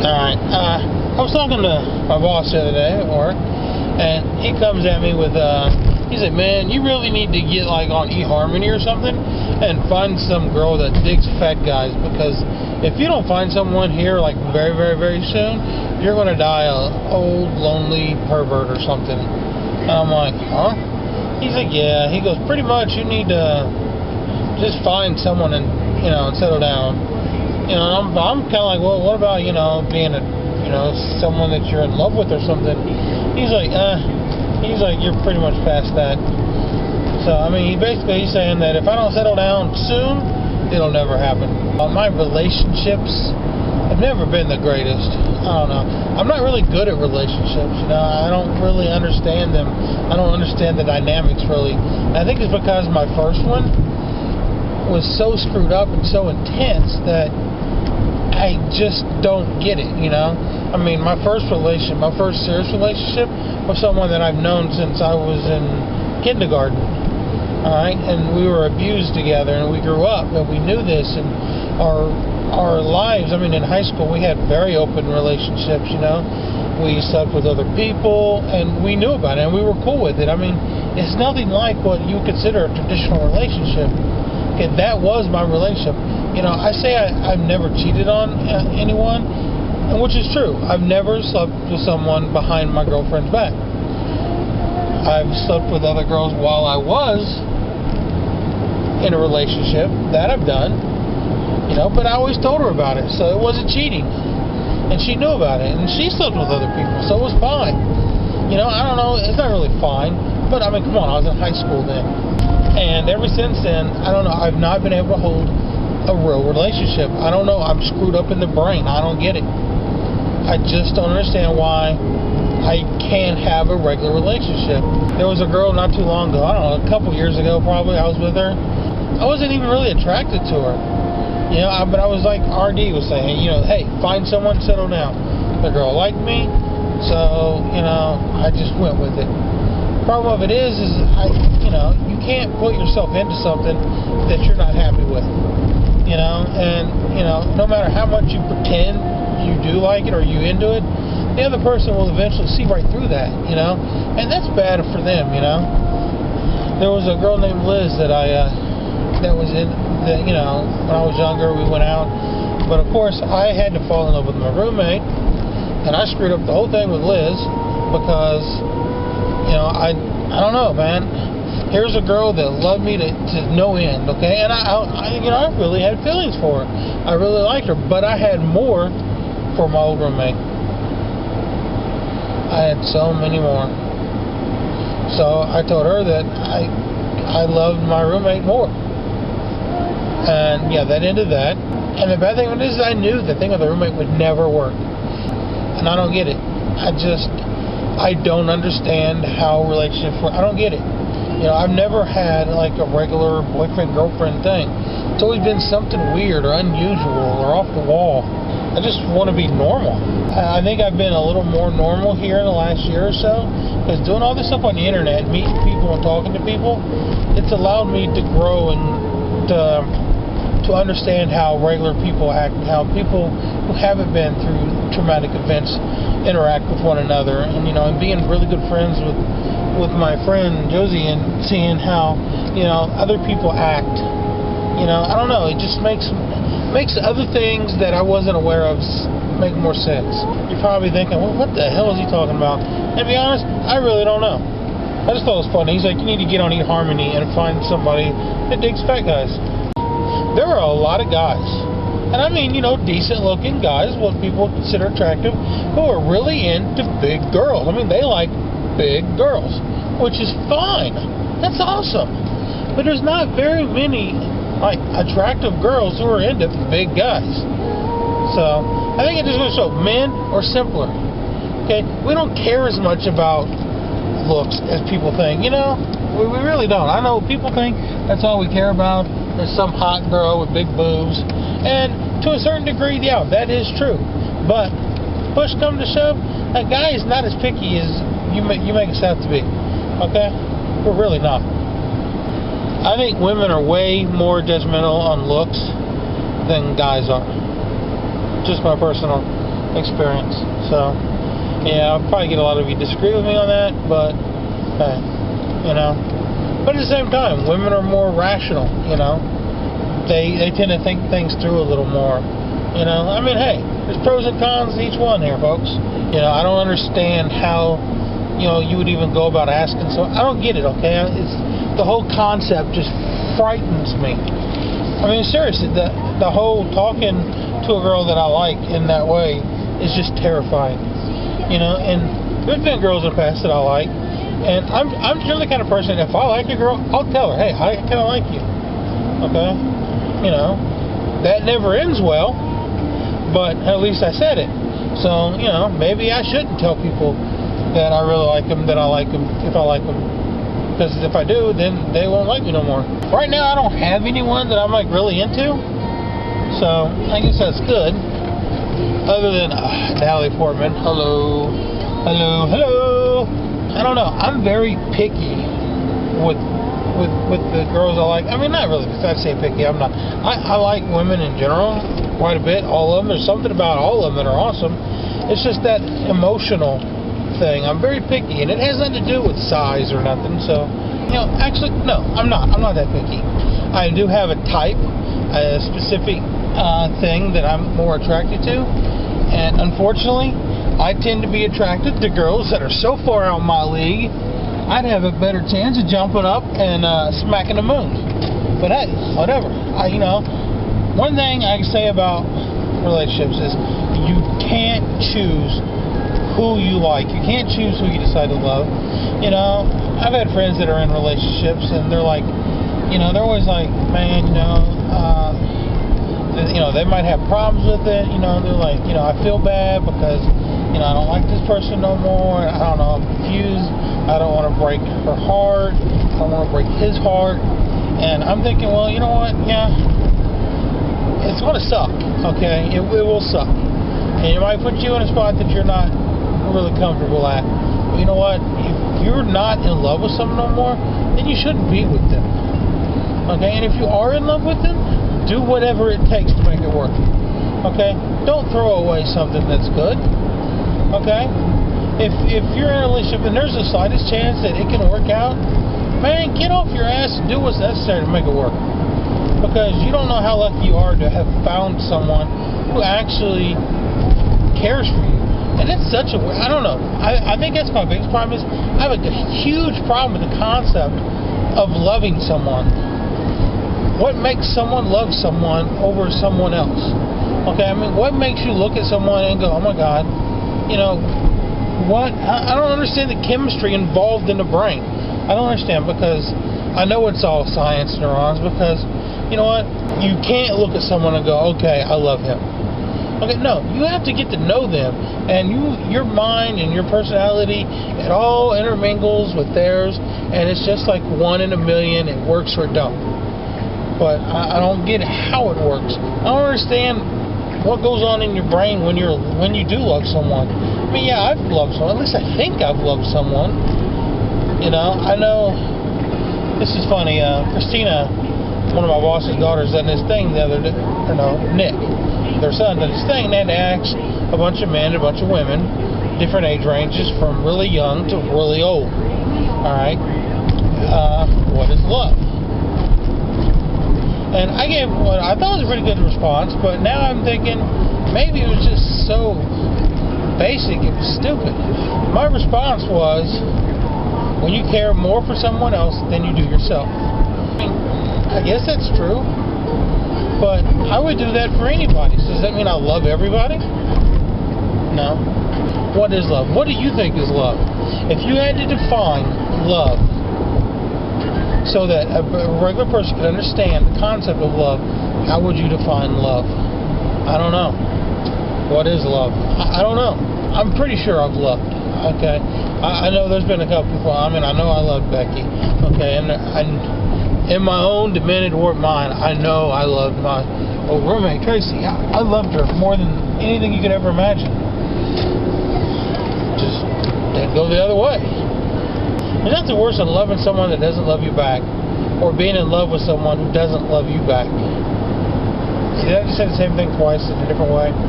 Alright, I was talking to my boss the other day at work, and he comes at me with, he said, man, you really need to get, like, on eHarmony or something, and find some girl that digs fat guys, because if you don't find someone here, like, very, very, very soon, you're gonna die a old, lonely pervert or something. And I'm like, huh? He's like, yeah. He goes, pretty much, you need to just find someone and, and settle down. I'm kind of like, well, what about, being someone that you're in love with or something? He's like, you're pretty much past that. So, I mean, he's saying that if I don't settle down soon, it'll never happen. My relationships have never been the greatest. I don't know. I'm not really good at relationships, I don't really understand them. I don't understand the dynamics, really. And I think it's because my first one was so screwed up and so intense that I just don't get it, I mean, my first serious relationship was someone that I've known since I was in kindergarten. Alright, and we were abused together, and we grew up, and we knew this, and our lives, I mean, in high school, we had very open relationships, we slept with other people, and we knew about it, and we were cool with it. I mean, it's nothing like what you consider a traditional relationship. Okay, that was my relationship. I say I've never cheated on anyone, and which is true. I've never slept with someone behind my girlfriend's back. I've slept with other girls while I was in a relationship. That I've done. But I always told her about it, so it wasn't cheating. And she knew about it, and she slept with other people, so it was fine. I don't know, it's not really fine, but I mean, come on, I was in high school then. And ever since then, I don't know, I've not been able to hold a real relationship. I don't know, I'm screwed up in the brain. I don't get it. I just don't understand why I can't have a regular relationship. There was a girl not too long ago, I don't know, a couple years ago probably, I was with her. I wasn't even really attracted to her. But I was like RD was saying, hey, find someone, settle down. The girl liked me, so, I just went with it. The problem of it is you can't put yourself into something that you're not happy with. And, no matter how much you pretend you do like it or you into it, the other person will eventually see right through that, and that's bad for them, There was a girl named Liz that that was in when I was younger, we went out, but of course I had to fall in love with my roommate, and I screwed up the whole thing with Liz because I don't know, man. Here's a girl that loved me to no end, okay, and I really had feelings for her. I really liked her, but I had more for my old roommate. I had so many more. So I told her that I loved my roommate more. And yeah, that ended that. And the bad thing is I knew the thing with the roommate would never work. And I don't get it. I don't understand how relationships work. I don't get it. I've never had like a regular boyfriend-girlfriend thing. It's always been something weird or unusual or off the wall. I just want to be normal. I think I've been a little more normal here in the last year or so, because doing all this stuff on the internet, meeting people and talking to people, it's allowed me to grow and to understand how regular people act, how people who haven't been through traumatic events interact with one another, and and being really good friends with my friend Josie and seeing how other people act. I don't know, it just makes other things that I wasn't aware of make more sense. You're probably thinking, well, what the hell is he talking about? And to be honest, I really don't know. I just thought it was funny. He's like, you need to get on eHarmony and find somebody that digs fat guys. There are a lot of guys, and I mean, decent looking guys, what people consider attractive, who are really into big girls. I mean, they like big girls, which is fine. That's awesome. But there's not very many like attractive girls who are into big guys. So I think it just goes to show men are simpler. Okay, we don't care as much about looks as people think. We really don't. I know people think that's all we care about. There's some hot girl with big boobs, and to a certain degree, yeah, that is true. But push come to shove, a guy is not as picky as you make us out to be. Okay, we're really not. I think women are way more judgmental on looks than guys are. Just my personal experience. So, yeah, I'll probably get a lot of you disagree with me on that, but, hey, you know. But at the same time, women are more rational, you know. They tend to think things through a little more, you know. I mean, hey, there's pros and cons to each one here, folks. You know, I don't understand how, you know, you would even go about asking. So I don't get it, okay? It's the whole concept just frightens me. I mean, seriously, the whole talking to a girl that I like in that way is just terrifying, you know. And there's been girls in the past that I like. And I'm generally the kind of person, if I like a girl, I'll tell her, hey, I kind of like you. Okay? You know, that never ends well, but at least I said it. So, you know, maybe I shouldn't tell people that I really like them, that I like them, if I like them. Because if I do, then they won't like me no more. Right now, I don't have anyone that I'm, like, really into. So, I guess that's good. Other than Natalie Portman. Hello. Hello. Hello. I don't know. I'm very picky with the girls I like. I mean, not really. Because I'd say picky. I'm not. I like women in general quite a bit. All of them. There's something about all of them that are awesome. It's just that emotional thing. I'm very picky, and it has nothing to do with size or nothing. So, you know, actually, no, I'm not. I'm not that picky. I do have a type, a specific thing that I'm more attracted to, and unfortunately, I tend to be attracted to girls that are so far out of my league, I'd have a better chance of jumping up and smacking the moon. But hey, whatever. You know, one thing I can say about relationships is you can't choose who you like. You can't choose who you decide to love. You know, I've had friends that are in relationships, and they're like, you know, they're always like, man, you know, they might have problems with it. You know, they're like, you know, I feel bad because, you know, I don't like this person no more. I don't know, I'm confused. I don't want to break her heart. I don't want to break his heart. And I'm thinking, well, you know what? Yeah, it's going to suck, okay? It will suck. And it might put you in a spot that you're not really comfortable at. But you know what? If you're not in love with someone no more, then you shouldn't be with them. Okay? And if you are in love with them, do whatever it takes to make it work. Okay? Don't throw away something that's good. Okay? If you're in a relationship and there's the slightest chance that it can work out, man, get off your ass and do what's necessary to make it work. Because you don't know how lucky you are to have found someone who actually cares for you. And it's such a, I don't know, I think that's my biggest problem is I have a huge problem with the concept of loving someone. What makes someone love someone over someone else? Okay, I mean, what makes you look at someone and go, oh my God, you know, what? I don't understand the chemistry involved in the brain. I don't understand, because I know it's all science, neurons, because, you know what, you can't look at someone and go, okay, I love him. Okay, no, you have to get to know them, and your mind and your personality, it all intermingles with theirs, and it's just like 1 in a million. It works or it don't. But I don't get how it works. I don't understand what goes on in your brain when you do love someone. I mean, yeah, I've loved someone. At least I think I've loved someone. You know, I know. This is funny. Christina, one of my boss's daughters, done this thing the other day. Or no, Nick, their son, did this thing. They had to ask a bunch of men, a bunch of women, different age ranges, from really young to really old. All right. What is love? And I gave what I thought was a pretty good response, but now I'm thinking maybe it was just so basic, it was stupid. My response was, when you care more for someone else than you do yourself. I mean, I guess that's true, but I would do that for anybody. So does that mean I love everybody? No. What is love? What do you think is love? If you had to define love so that a regular person could understand the concept of love, how would you define love? I don't know. What is love? I don't know. I'm pretty sure I've loved. Okay, I know there's been a couple people. I mean, I know I love Becky. Okay, and in my own demented warped mind, I know I loved my old roommate Tracy. I loved her more than anything you could ever imagine. Just didn't go the other way. There's nothing worse than loving someone that doesn't love you back, or being in love with someone who doesn't love you back. See, I just said the same thing twice in a different way.